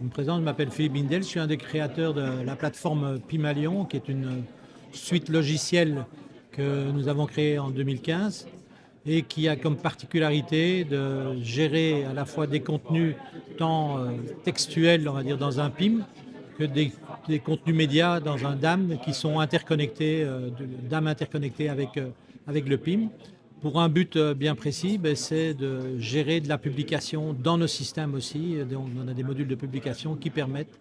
me présente, je m'appelle Philippe Bindel, je suis un des créateurs de la plateforme Pymalion, qui est une suite logicielle que nous avons créée en 2015 et qui a comme particularité de gérer à la fois des contenus tant textuels, on va dire, dans un PIM, que des contenus médias dans un DAM qui sont interconnectés, DAM interconnectés avec le PIM. Pour un but bien précis, c'est de gérer de la publication dans nos systèmes aussi. Donc, on a des modules de publication qui permettent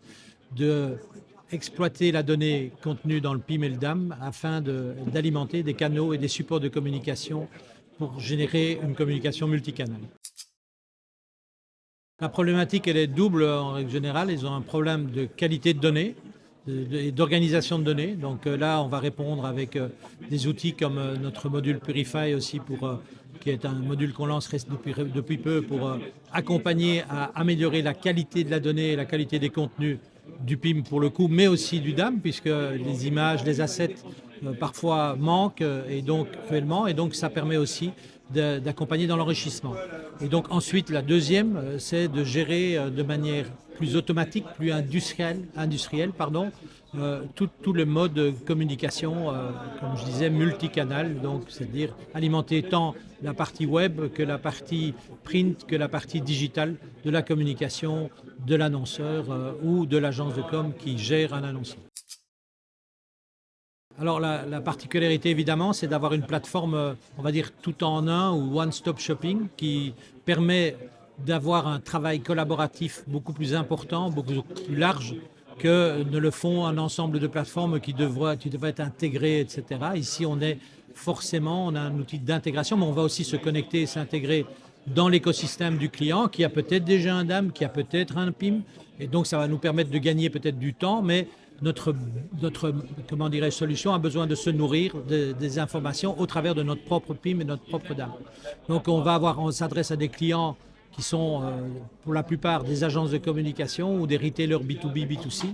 d'exploiter la donnée contenue dans le PIM et le DAM afin d'alimenter des canaux et des supports de communication pour générer une communication multicanale. La problématique, elle est double en règle générale. Ils ont un problème de qualité de données et d'organisation de données. Donc là, on va répondre avec des outils comme notre module Purify aussi, qui est un module qu'on lance depuis peu pour accompagner à améliorer la qualité de la donnée et la qualité des contenus du PIM pour le coup, mais aussi du DAM, puisque les images, les assets parfois manquent et donc cruellement, et donc ça permet aussi d'accompagner dans l'enrichissement. Et donc ensuite, la deuxième, c'est de gérer de manière plus automatique, plus industrielle, tout le mode de communication, comme je disais, multicanal, donc c'est-à-dire alimenter tant la partie web que la partie print, que la partie digitale de la communication de l'annonceur ou de l'agence de com qui gère un annonceur. Alors la particularité évidemment, c'est d'avoir une plateforme, on va dire tout en un ou one-stop shopping qui permet d'avoir un travail collaboratif beaucoup plus important, beaucoup plus large que ne le font un ensemble de plateformes qui devraient être intégrées, etc. Ici, on a un outil d'intégration, mais on va aussi se connecter et s'intégrer dans l'écosystème du client qui a peut-être déjà un DAM, qui a peut-être un PIM, et donc ça va nous permettre de gagner peut-être du temps, mais notre solution a besoin de se nourrir des informations au travers de notre propre PIM et notre propre DAM. Donc on s'adresse à des clients qui sont pour la plupart des agences de communication ou des retailers B2B, B2C.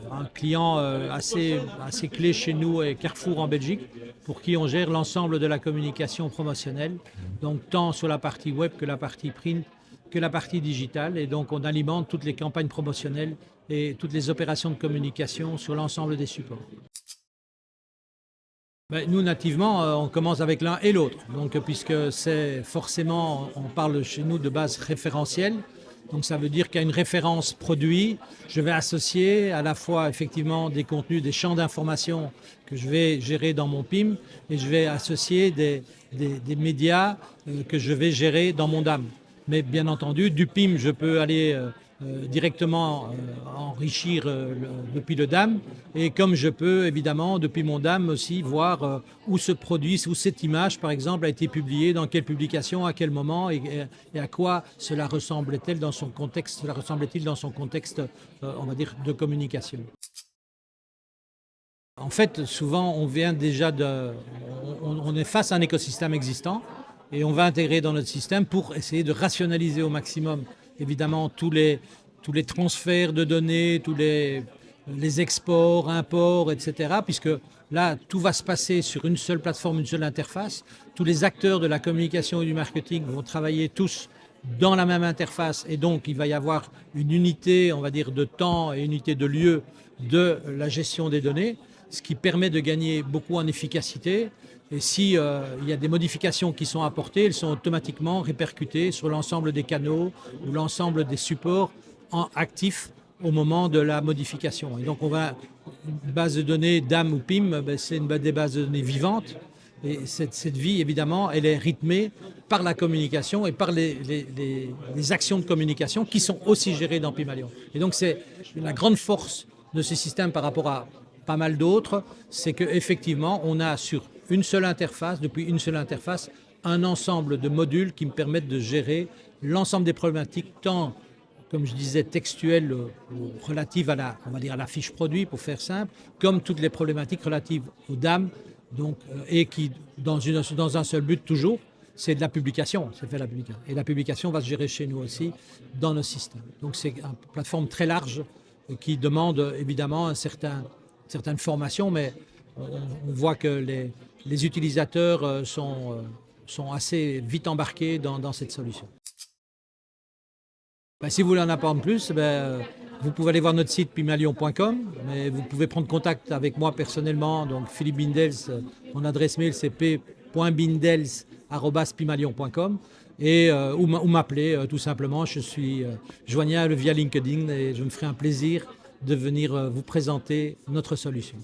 Un client assez clé chez nous est Carrefour en Belgique, pour qui on gère l'ensemble de la communication promotionnelle, donc tant sur la partie web que la partie print, que la partie digitale. Et donc on alimente toutes les campagnes promotionnelles et toutes les opérations de communication sur l'ensemble des supports. Nous, nativement, on commence avec l'un et l'autre. Donc, puisque c'est forcément, on parle chez nous de base référentielle. Donc, ça veut dire qu'à une référence produit, je vais associer à la fois effectivement des contenus, des champs d'information que je vais gérer dans mon PIM et je vais associer des médias que je vais gérer dans mon DAM. Mais bien entendu, du PIM, je peux aller directement enrichir depuis le DAM, et comme je peux évidemment depuis mon DAM aussi voir où ce produit, où cette image par exemple a été publiée, dans quelle publication, à quel moment et à quoi cela ressemble-t-il dans son contexte, on va dire, de communication. En fait, souvent on vient déjà on est face à un écosystème existant et on va intégrer dans notre système pour essayer de rationaliser au maximum évidemment tous les transferts de données, tous les exports, imports, etc. Puisque là, tout va se passer sur une seule plateforme, une seule interface. Tous les acteurs de la communication et du marketing vont travailler tous dans la même interface, et donc il va y avoir une unité, on va dire, de temps et une unité de lieu de la gestion des données, ce qui permet de gagner beaucoup en efficacité. Et si il y a des modifications qui sont apportées, elles sont automatiquement répercutées sur l'ensemble des canaux ou l'ensemble des supports actifs au moment de la modification. Et donc une base de données DAM ou PIM, c'est des bases de données vivantes. Et cette vie, évidemment, elle est rythmée par la communication et par les actions de communication qui sont aussi gérées dans Pymalion. Et donc c'est la grande force de ce système par rapport à pas mal d'autres, c'est qu'effectivement, on a depuis une seule interface, un ensemble de modules qui me permettent de gérer l'ensemble des problématiques, tant, comme je disais, textuelles relatives à on va dire à la fiche produit, pour faire simple, comme toutes les problématiques relatives aux DAM, donc, et qui, dans un seul but toujours, c'est de la publication, c'est faire la publication. Et la publication va se gérer chez nous aussi, dans nos systèmes. Donc c'est une plateforme très large qui demande évidemment certaines formations, mais on voit que les utilisateurs sont assez vite embarqués dans cette solution. Si vous voulez en apprendre plus, Vous pouvez aller voir notre site pymalion.com, mais vous pouvez prendre contact avec moi personnellement. Donc Philippe Bindels, mon adresse mail c'est p.bindels@pymalion.com ou m'appeler tout simplement. Je suis joignable via LinkedIn et je me ferai un plaisir de venir vous présenter notre solution.